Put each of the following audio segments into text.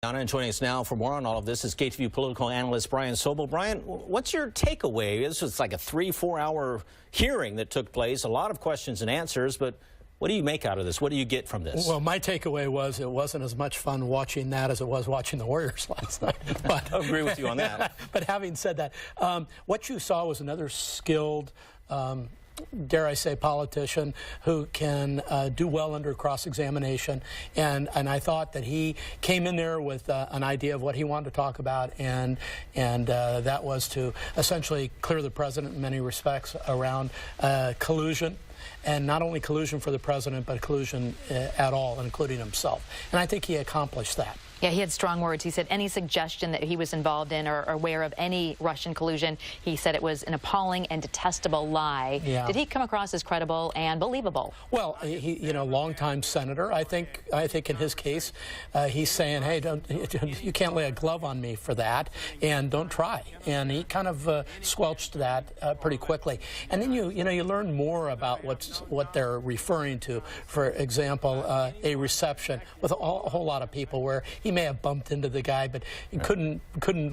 And joining us now for more on all of this is KTVU political analyst Brian Sobel. Brian, what's your takeaway? This was like a 3-4 hour hearing that took place, a lot of questions and answers, but what do you make out of this? What do you get from this? Well, my takeaway was it wasn't as much fun watching that as it was watching the Warriors last night. But, I agree with you on that. But having said that, what you saw was another skilled dare I say, politician who can do well under cross-examination. And I thought that he came in there with an idea of what he wanted to talk about, and that was to essentially clear the president in many respects around collusion. And not only collusion for the president, but collusion at all, including himself. And I think he accomplished that. Yeah, he had strong words. He said any suggestion that he was involved in or aware of any Russian collusion, he said it was an appalling and detestable lie. Yeah. Did he come across as credible and believable? Well, he, you know, longtime senator. I think in his case, he's saying, hey, you can't lay a glove on me for that, and don't try. And he kind of squelched that pretty quickly. And then you learn more about what they're referring to. For example, a reception with a whole lot of people where he may have bumped into the guy, but he couldn't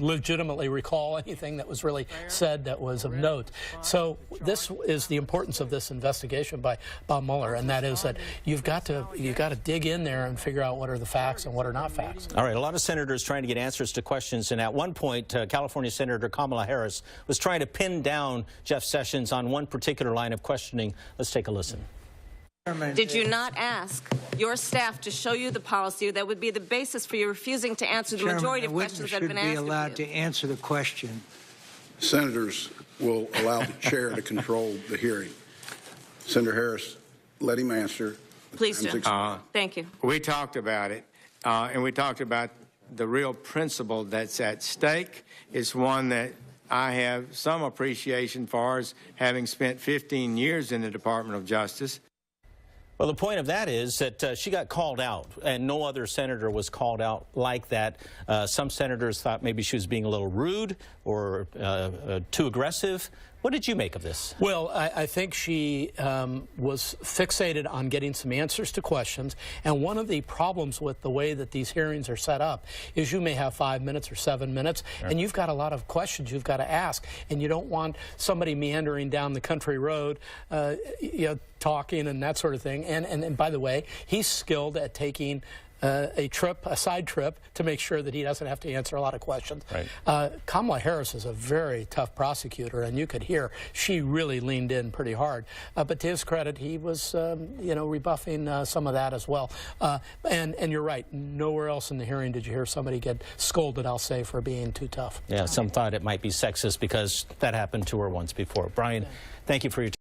legitimately recall anything that was really said that was of note. So this is the importance of this investigation by Bob Mueller, and that is that you've got to dig in there and figure out what are the facts and what are not facts. All right, a lot of senators trying to get answers to questions, and at one point, California Senator Kamala Harris was trying to pin down Jeff Sessions on one particular line of questioning. Let's take a listen. Did you not ask your staff to show you the policy that would be the basis for you refusing to answer the majority of questions that have been asked? Should be allowed to answer the question. Senators will allow the chair to control the hearing. Senator Harris, let him answer. Please do. Thank you. We talked about it, and we talked about the real principle that's at stake. It's one that I have some appreciation for, as having spent 15 years in the Department of Justice. Well, the point of that is that she got called out, and no other senator was called out like that. Some senators thought maybe she was being a little rude or too aggressive. What did you make of this? Well, I think she was fixated on getting some answers to questions, and one of the problems with the way that these hearings are set up is you may have 5 minutes or 7 minutes, and you've got a lot of questions you've got to ask, and you don't want somebody meandering down the country road, talking and that sort of thing. And by the way, he's skilled at taking a side trip to make sure that he doesn't have to answer a lot of questions. Right. Kamala Harris is a very tough prosecutor, and you could hear she really leaned in pretty hard. But to his credit, he was, rebuffing some of that as well. And you're right, nowhere else in the hearing did you hear somebody get scolded, I'll say, for being too tough. Yeah, some thought it might be sexist because that happened to her once before. Brian, thank you for your time.